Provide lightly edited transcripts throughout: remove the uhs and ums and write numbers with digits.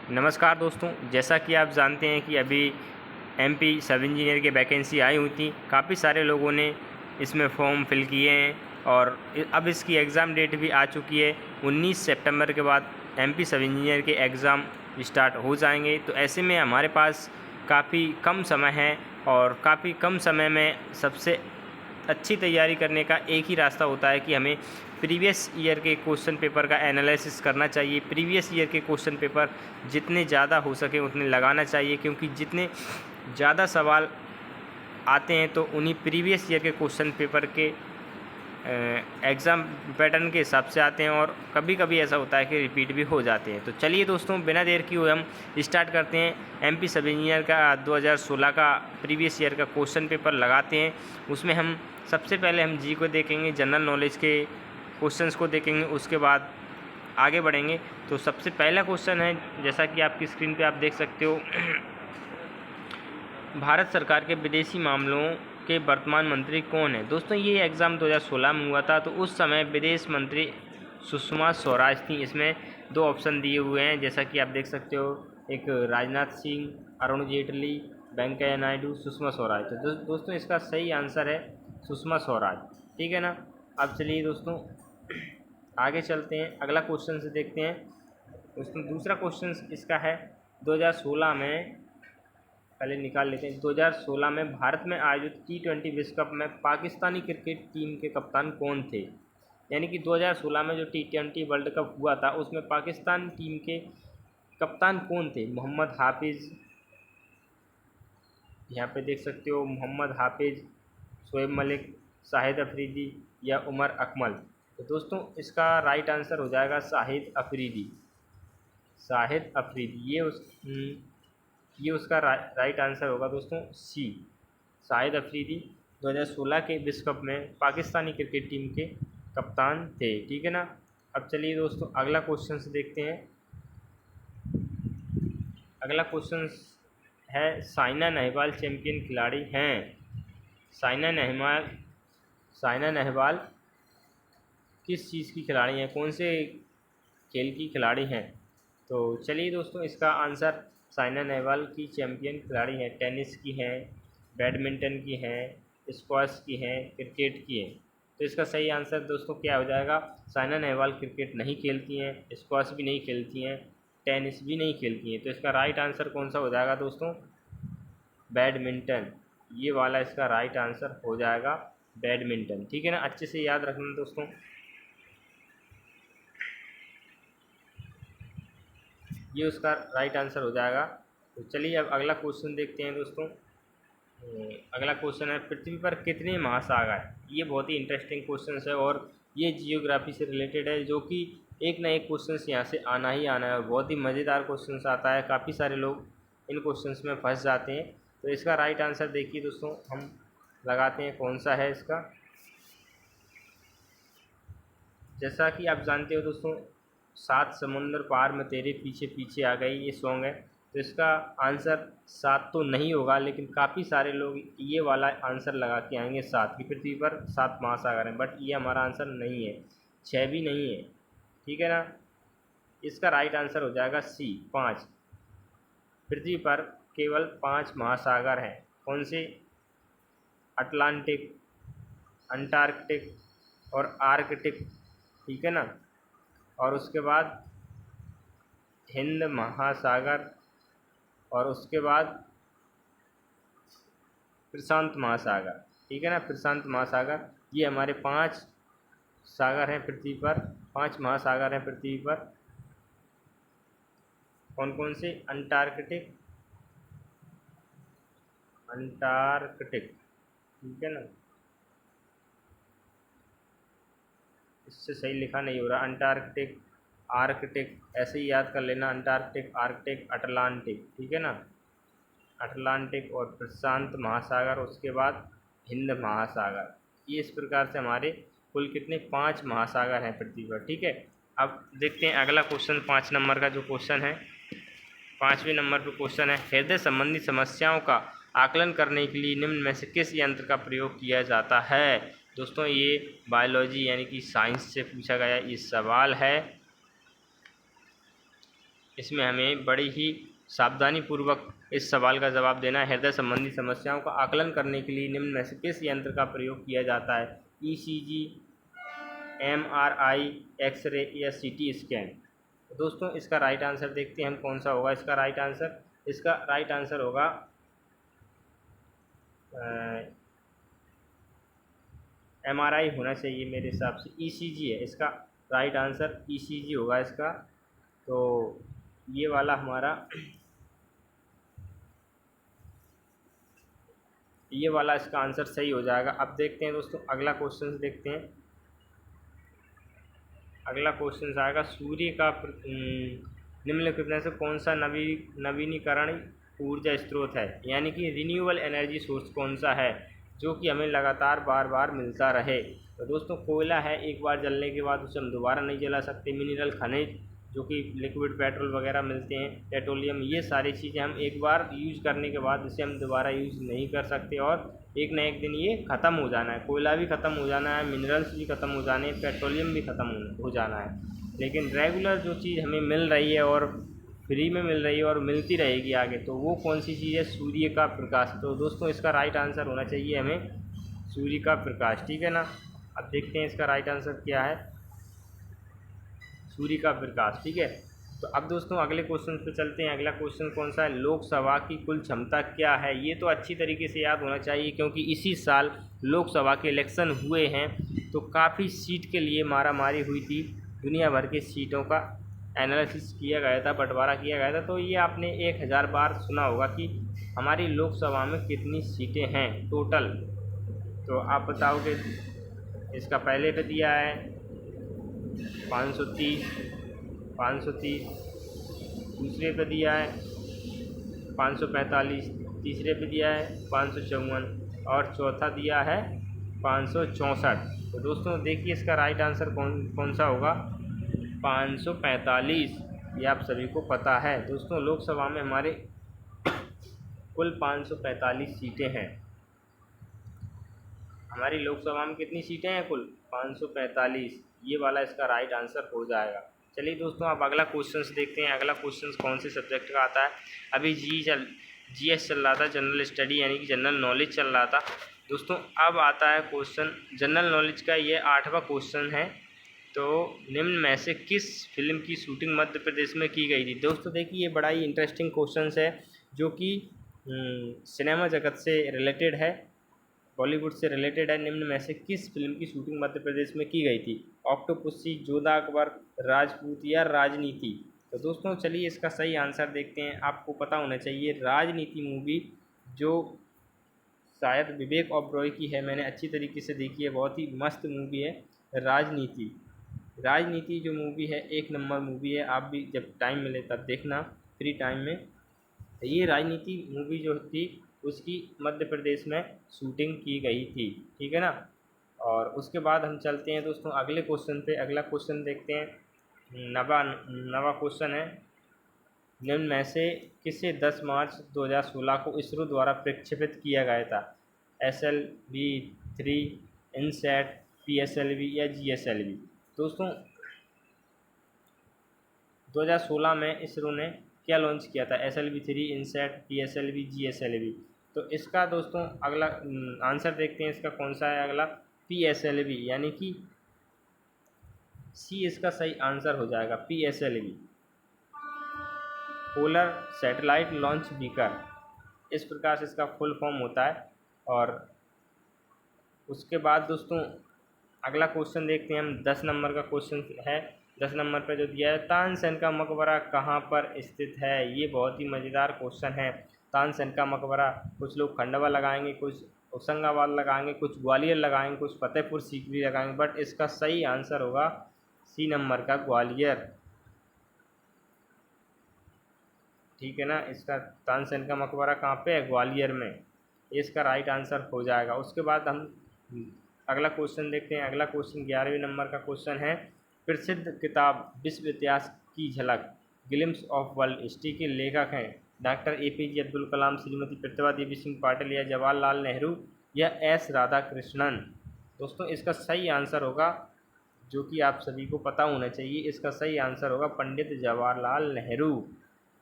नमस्कार दोस्तों, जैसा कि आप जानते हैं कि अभी एमपी सब इंजीनियर की वैकेंसी आई हुई थी। काफ़ी सारे लोगों ने इसमें फॉर्म फिल किए हैं और अब इसकी एग्ज़ाम डेट भी आ चुकी है। 19 सितंबर के बाद एमपी सब इंजीनियर के एग्ज़ाम स्टार्ट हो जाएंगे। तो ऐसे में हमारे पास काफ़ी कम समय है और काफ़ी कम समय में सबसे अच्छी तैयारी करने का एक ही रास्ता होता है कि हमें प्रीवियस ईयर के क्वेश्चन पेपर का एनालिसिस करना चाहिए। प्रीवियस ईयर के क्वेश्चन पेपर जितने ज़्यादा हो सके उतने लगाना चाहिए, क्योंकि जितने ज़्यादा सवाल आते हैं तो उन्हीं प्रीवियस ईयर के क्वेश्चन पेपर के एग्ज़ाम पैटर्न के हिसाब से आते हैं और कभी कभी ऐसा होता है कि रिपीट भी हो जाते हैं। तो चलिए दोस्तों, बिना देर किए हुए हम स्टार्ट करते हैं। एमपी सब इंजीनियर का 2016 का प्रीवियस ईयर का क्वेश्चन पेपर लगाते हैं। उसमें हम सबसे पहले हम जी को देखेंगे, जनरल नॉलेज के क्वेश्चंस को देखेंगे, उसके बाद आगे बढ़ेंगे। तो सबसे पहला क्वेश्चन है, जैसा कि आपकी स्क्रीन पे आप देख सकते हो, भारत सरकार के विदेशी मामलों के वर्तमान मंत्री कौन है। दोस्तों ये एग्ज़ाम 2016 में हुआ था, तो उस समय विदेश मंत्री सुषमा स्वराज थी। इसमें दो ऑप्शन दिए हुए हैं, जैसा कि आप देख सकते हो, एक राजनाथ सिंह, अरुण जेटली, वेंकैया नायडू, सुषमा स्वराज। तो दोस्तों इसका सही आंसर है सुषमा स्वराज, ठीक है ना। अब चलिए दोस्तों आगे चलते हैं, अगला क्वेश्चन से देखते हैं। दोस्तों दूसरा क्वेश्चन इसका है, 2016 में, पहले निकाल लेते हैं, 2016 में भारत में आयोजित T20 विश्व कप में पाकिस्तानी क्रिकेट टीम के कप्तान कौन थे। यानी कि 2016 में जो T20 वर्ल्ड कप हुआ था उसमें पाकिस्तान टीम के कप्तान कौन थे। मोहम्मद हाफिज़, यहाँ पे देख सकते हो, मोहम्मद हाफिज़, शोएब मलिक, शाहिद अफरीदी या उमर अकमल। तो दोस्तों इसका राइट आंसर हो जाएगा शाहिद अफरीदी। शाहिद अफरीदी ये उसका राइट आंसर होगा दोस्तों, सी, शाहिद अफरीदी 2016 के विश्व कप में पाकिस्तानी क्रिकेट टीम के कप्तान थे, ठीक है ना। अब चलिए दोस्तों अगला क्वेश्चन से देखते हैं। अगला क्वेश्चन है, साइना नेहवाल चैंपियन खिलाड़ी हैं। साइना नेहवाल किस चीज़ की खिलाड़ी हैं, कौन से खेल की खिलाड़ी हैं। तो चलिए दोस्तों इसका आंसर, साइना नेहवाल की चैंपियन खिलाड़ी हैं, टेनिस की हैं, बैडमिंटन की हैं, स्क्वैश की हैं, क्रिकेट की हैं। तो इसका सही आंसर दोस्तों क्या हो जाएगा, साइना नेहवाल क्रिकेट नहीं खेलती हैं, स्क्वैश भी नहीं खेलती हैं, टेनिस भी नहीं खेलती हैं। तो इसका राइट आंसर कौन सा हो जाएगा दोस्तों, बैडमिंटन। ये वाला इसका राइट आंसर हो जाएगा बैडमिंटन, ठीक है ना। अच्छे से याद रखना दोस्तों। ये उसका राइट आंसर हो जाएगा। तो चलिए अब अगला क्वेश्चन देखते हैं दोस्तों। अगला क्वेश्चन है, पृथ्वी पर कितने महासागर हैं। ये बहुत ही इंटरेस्टिंग क्वेश्चन है और ये जियोग्राफी से रिलेटेड है, जो कि एक ना एक क्वेश्चन यहाँ से आना ही आना है। बहुत ही मज़ेदार क्वेश्चन आता है, काफ़ी सारे लोग इन क्वेश्चन में फंस जाते हैं। तो इसका राइट आंसर देखिए दोस्तों, हम लगाते हैं कौन सा है इसका। जैसा कि आप जानते हो दोस्तों, सात समुंदर पार में तेरे पीछे पीछे आ गई, ये सॉन्ग है। तो इसका आंसर सात तो नहीं होगा, लेकिन काफ़ी सारे लोग ये वाला आंसर लगा के आएंगे सात, की पृथ्वी पर 7 महासागर हैं, बट ये हमारा आंसर नहीं है, 6 भी नहीं है, ठीक है ना। इसका राइट आंसर हो जाएगा सी, 5। पृथ्वी पर केवल 5 महासागर हैं। कौन से, अटलांटिक, अंटार्कटिक और आर्कटिक, ठीक है ना। और उसके बाद हिंद महासागर और उसके बाद प्रशांत महासागर, ठीक है ना। प्रशांत महासागर, ये हमारे 5 सागर हैं पृथ्वी पर, 5 महासागर हैं पृथ्वी पर। कौन कौन से, अंटार्कटिक, ठीक है ना। इससे सही लिखा नहीं हो रहा, अंटार्कटिक, आर्कटिक, ऐसे ही याद कर लेना, अंटार्कटिक, आर्कटिक, अटलांटिक, ठीक है ना। अटलांटिक और प्रशांत महासागर, उसके बाद हिंद महासागर। ये इस प्रकार से हमारे कुल कितने, 5 महासागर हैं पृथ्वी पर, ठीक है। अब देखते हैं अगला क्वेश्चन, 5 नंबर का जो क्वेश्चन है, 5वें नंबर पर क्वेश्चन है, हृदय संबंधी समस्याओं का आकलन करने के लिए निम्न में से किस यंत्र का प्रयोग किया जाता है। दोस्तों ये बायोलॉजी यानी कि साइंस से पूछा गया ये सवाल है। इसमें हमें बड़ी ही सावधानी पूर्वक इस सवाल का जवाब देना है। हृदय संबंधी समस्याओं का आकलन करने के लिए निम्न में से किस यंत्र का प्रयोग किया जाता है? ईसीजी, एमआरआई, एक्सरे या सीटी स्कैन। तो दोस्तों इसका राइट आंसर देखते हैं हम कौन सा होगा इसका राइट आंसर। इसका राइट आंसर होगा एमआरआई होना चाहिए मेरे हिसाब से। ईसीजी है इसका राइट आंसर, ईसीजी होगा इसका। तो ये वाला हमारा ये वाला इसका आंसर सही हो जाएगा। अब देखते हैं दोस्तों अगला क्वेश्चन देखते हैं। अगला क्वेश्चन आएगा सूर्य का निम्नलिखित में से कौन सा नवीनीकरण ऊर्जा स्रोत है, यानी कि रिन्यूएबल एनर्जी सोर्स कौन सा है जो कि हमें लगातार बार बार मिलता रहे? तो दोस्तों कोयला है, एक बार जलने के बाद उसे हम दोबारा नहीं जला सकते। मिनरल खनिज जो कि लिक्विड पेट्रोल वगैरह मिलते हैं, पेट्रोलियम, ये सारी चीज़ें हम एक बार यूज करने के बाद इसे हम दोबारा यूज़ नहीं कर सकते और एक न एक दिन ये ख़त्म हो जाना है। कोयला भी ख़त्म हो जाना है, मिनरल्स भी ख़त्म हो जाने, पेट्रोलियम भी ख़त्म हो जाना है। लेकिन रेगुलर जो चीज़ हमें मिल रही है और फ्री में मिल रही है और मिलती रहेगी आगे, तो वो कौन सी चीज़ है? सूर्य का प्रकाश। तो दोस्तों इसका राइट आंसर होना चाहिए हमें सूर्य का प्रकाश, ठीक है ना। अब देखते हैं इसका राइट आंसर क्या है, सूर्य का प्रकाश, ठीक है। तो अब दोस्तों अगले क्वेश्चन पे चलते हैं। अगला क्वेश्चन कौन सा है? लोकसभा की कुल क्षमता क्या है? ये तो अच्छी तरीके से याद होना चाहिए क्योंकि इसी साल लोकसभा के इलेक्शन हुए हैं, तो काफ़ी सीट के लिए मारामारी हुई थी। दुनिया भर की सीटों का एनालिसिस किया गया था, बंटवारा किया गया था। तो ये आपने 1000 बार सुना होगा कि हमारी लोकसभा में कितनी सीटें हैं टोटल। तो आप बताओगे। इसका पहले पे दिया है 530, दूसरे पे दिया है 545, तीसरे पे दिया है 554 और चौथा दिया है 564। तो दोस्तों देखिए इसका राइट आंसर कौन सा होगा? 545। ये आप सभी को पता है दोस्तों, लोकसभा में हमारे कुल 545 सीटें हैं। हमारी लोकसभा में कितनी सीटें हैं? कुल 545। ये वाला इसका राइट आंसर हो जाएगा। चलिए दोस्तों अब अगला क्वेश्चन देखते हैं। अगला क्वेश्चन कौन से सब्जेक्ट का आता है? अभी जीएस चल रहा था, जनरल स्टडी यानी कि जनरल नॉलेज चल रहा था दोस्तों। अब आता है क्वेश्चन जनरल नॉलेज का, ये 8वां क्वेश्चन है। तो निम्न में से किस फिल्म की शूटिंग मध्य प्रदेश में की गई थी? दोस्तों देखिए ये बड़ा ही इंटरेस्टिंग क्वेश्चन है जो कि सिनेमा जगत से रिलेटेड है, बॉलीवुड से रिलेटेड है। निम्न में से किस फिल्म की शूटिंग मध्य प्रदेश में की गई थी? ऑक्टोपसी, जोधा अकबर, राजपूत या राजनीति। तो दोस्तों चलिए इसका सही आंसर देखते हैं। आपको पता होना चाहिए राजनीति मूवी जो शायद विवेक ओबरॉय की है, मैंने अच्छी तरीके से देखी है, बहुत ही मस्त मूवी है राजनीति। राजनीति जो मूवी है 1 नंबर मूवी है, आप भी जब टाइम मिले तब देखना फ्री टाइम में। ये राजनीति मूवी जो थी उसकी मध्य प्रदेश में शूटिंग की गई थी, ठीक है ना। और उसके बाद हम चलते हैं दोस्तों अगले क्वेश्चन पे। अगला क्वेश्चन देखते हैं, नवा क्वेश्चन है। निम्न में से किसे 10 मार्च 2016 को इसरो द्वारा प्रक्षेपित किया गया था? SLV-3, इनसैट, PSLV या GSLV। दोस्तों 2016 में इसरो ने क्या लॉन्च किया था? SLV-3, INSAT, PSLV, GSLV। तो इसका दोस्तों अगला आंसर देखते हैं, इसका कौन सा है अगला? PSLV, यानी कि सी इसका सही आंसर हो जाएगा, PSLV, polar satellite launch vehicle, इस प्रकार से इसका फुल फॉर्म होता है। और उसके बाद दोस्तों अगला क्वेश्चन देखते हैं हम। 10 नंबर का क्वेश्चन है। 10 नंबर पर जो दिया है, तानसेन का मकबरा कहाँ पर स्थित है? ये बहुत ही मज़ेदार क्वेश्चन है। तानसेन का मकबरा, कुछ लोग खंडवा लगाएंगे, कुछ होशंगाबाद लगाएंगे, कुछ ग्वालियर लगाएंगे, कुछ फतेहपुर सीकरी लगाएंगे, बट इसका सही आंसर होगा सी नंबर का, ग्वालियर, ठीक है ना। इसका तानसेन का मकबरा कहाँ पे है? ग्वालियर में। इसका राइट आंसर हो जाएगा। उसके बाद हम अगला क्वेश्चन देखते हैं। अगला क्वेश्चन 11वें नंबर का क्वेश्चन है। प्रसिद्ध किताब विश्व इतिहास की झलक, ग्लिम्स ऑफ वर्ल्ड हिस्ट्री के लेखक हैं डॉक्टर APJ अब्दुल कलाम, श्रीमती प्रतिभा देवी सिंह पाटिल या जवाहरलाल नेहरू या S राधाकृष्णन। दोस्तों इसका सही आंसर होगा जो कि आप सभी को पता होना चाहिए। इसका सही आंसर होगा पंडित जवाहरलाल नेहरू।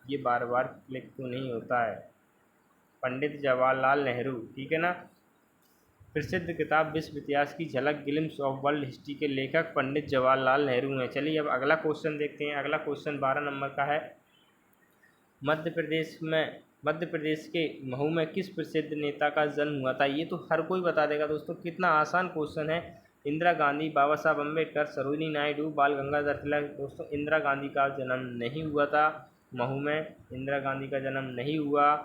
ये बार बार क्लिक तो नहीं होता है, पंडित जवाहरलाल नेहरू, ठीक है ना। प्रसिद्ध किताब विश्व इतिहास की झलक ग्लिम्स ऑफ वर्ल्ड हिस्ट्री के लेखक पंडित जवाहरलाल नेहरू हैं। चलिए अब अगला क्वेश्चन देखते हैं। अगला क्वेश्चन 12 नंबर का है। मध्य प्रदेश के महू में किस प्रसिद्ध नेता का जन्म हुआ था? ये तो हर कोई बता देगा दोस्तों, कितना आसान क्वेश्चन है। इंदिरा गांधी, बाबा साहब अम्बेडकर, सरोजिनी नायडू, बाल गंगाधर तिलक। दोस्तों इंदिरा गांधी का जन्म नहीं हुआ था महू में, इंदिरा गांधी का जन्म नहीं हुआ,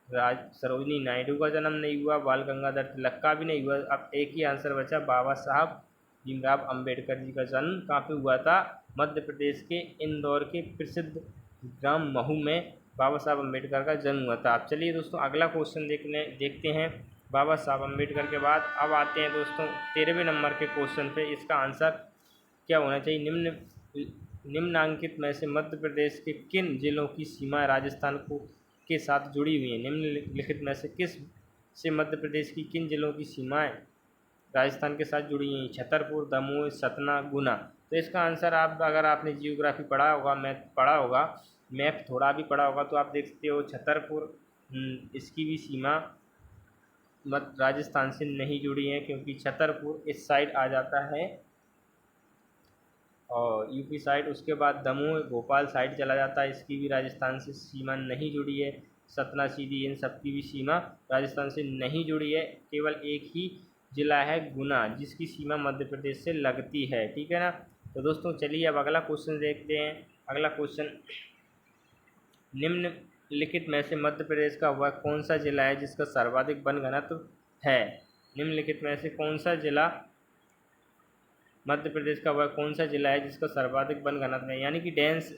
सरोजिनी नायडू का जन्म नहीं हुआ, बाल गंगाधर तिलक का भी नहीं हुआ। अब एक ही आंसर बचा, बाबा साहब भीमराव अम्बेडकर जी का जन्म कहाँ पे हुआ था? मध्य प्रदेश के इंदौर के प्रसिद्ध ग्राम महू में बाबा साहब अम्बेडकर का जन्म हुआ था। अब चलिए दोस्तों अगला क्वेश्चन देखते हैं। बाबा साहब अम्बेडकर के बाद अब आते हैं दोस्तों 13वें नंबर के क्वेश्चन पे। इसका आंसर क्या होना चाहिए? निम्नांकित में से मध्य प्रदेश के किन जिलों की सीमाएं राजस्थान के साथ जुड़ी हुई हैं? निम्नलिखित में से किस से मध्य प्रदेश की किन जिलों की सीमाएं राजस्थान के साथ जुड़ी हैं? छतरपुर, दमोह, सतना, गुना। तो इसका आंसर आप अगर आपने जियोग्राफी पढ़ा होगा, मैथ पढ़ा होगा, मैप थोड़ा भी पढ़ा होगा तो आप देख सकते हो छतरपुर, इसकी भी सीमा राजस्थान से नहीं जुड़ी है, क्योंकि छतरपुर इस साइड आ जाता है और यूपी साइड। उसके बाद दमोह भोपाल साइड चला जाता है, इसकी भी राजस्थान से सीमा नहीं जुड़ी है। सतना, सीधी, इन सब की भी सीमा राजस्थान से नहीं जुड़ी है। केवल एक ही ज़िला है गुना, जिसकी सीमा मध्य प्रदेश से लगती है, ठीक है ना। तो दोस्तों चलिए अब अगला क्वेश्चन देखते हैं। अगला क्वेश्चन, निम्नलिखित में से मध्य प्रदेश का वह कौन सा जिला है जिसका सर्वाधिक वन घनत्व है? निम्नलिखित में से कौन सा जिला मध्य प्रदेश का वह कौन सा जिला है जिसका सर्वाधिक वन घनत्व है? यानी कि डेंस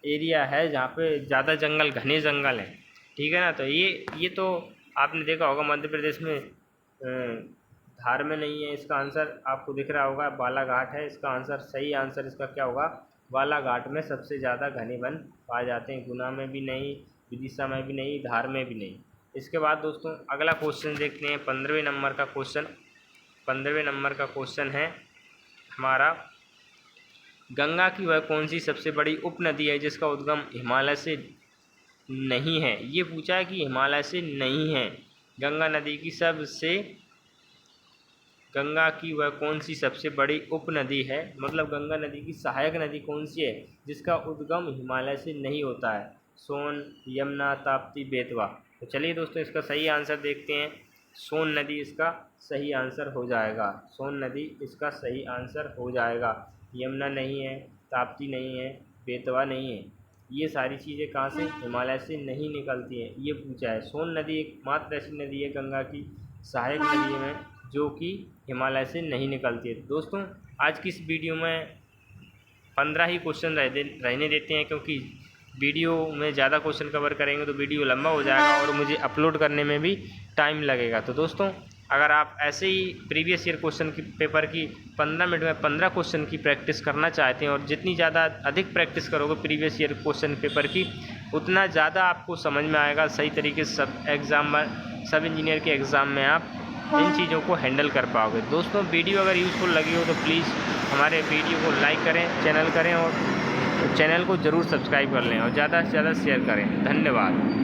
एरिया है, जहाँ पे ज़्यादा जंगल, घने जंगल हैं, ठीक है ना। तो ये तो आपने देखा होगा मध्य प्रदेश में धार में नहीं है। इसका आंसर आपको दिख रहा होगा, बालाघाट है इसका आंसर। सही आंसर इसका क्या होगा? बालाघाट में सबसे ज़्यादा घने वन पाए जाते हैं। गुना में भी नहीं, विदिशा में भी नहीं, धार में भी नहीं। इसके बाद दोस्तों अगला क्वेश्चन देखते हैं 15वें नंबर का क्वेश्चन। 15वें नंबर का क्वेश्चन है हमारा, गंगा की वह कौन सी सबसे बड़ी उपनदी है जिसका उद्गम हिमालय से नहीं है? ये पूछा है कि हिमालय से नहीं है। गंगा की वह कौन सी सबसे बड़ी उपनदी है, मतलब गंगा नदी की सहायक नदी कौन सी है जिसका उद्गम हिमालय से नहीं होता है? सोन, यमुना, ताप्ती, बेतवा। तो चलिए दोस्तों इसका सही आंसर देखते हैं। सोन नदी इसका सही आंसर हो जाएगा। सोन नदी इसका सही आंसर हो जाएगा। यमुना नहीं है, ताप्ती नहीं है, बेतवा नहीं है। ये सारी चीज़ें कहाँ से? हिमालय से नहीं निकलती हैं, ये पूछा है। सोन नदी एकमात्र ऐसी नदी है गंगा की सहायक नदी में जो कि हिमालय से नहीं निकलती है। दोस्तों आज की इस वीडियो में 15 ही क्वेश्चन रहने देते हैं, क्योंकि वीडियो में ज़्यादा क्वेश्चन कवर करेंगे तो वीडियो लंबा हो जाएगा और मुझे अपलोड करने में भी टाइम लगेगा। तो दोस्तों अगर आप ऐसे ही प्रीवियस ईयर क्वेश्चन की पेपर की 15 मिनट में 15 क्वेश्चन की प्रैक्टिस करना चाहते हैं, और जितनी ज़्यादा अधिक प्रैक्टिस करोगे प्रीवियस ईयर क्वेश्चन पेपर की, उतना ज़्यादा आपको समझ में आएगा सही तरीके से सब इंजीनियर के एग्ज़ाम में आप इन चीज़ों को हैंडल कर पाओगे। दोस्तों वीडियो अगर यूज़फुल लगी हो तो प्लीज़ हमारे वीडियो को लाइक करें, चैनल को ज़रूर सब्सक्राइब कर लें और ज़्यादा से ज़्यादा शेयर करें। धन्यवाद।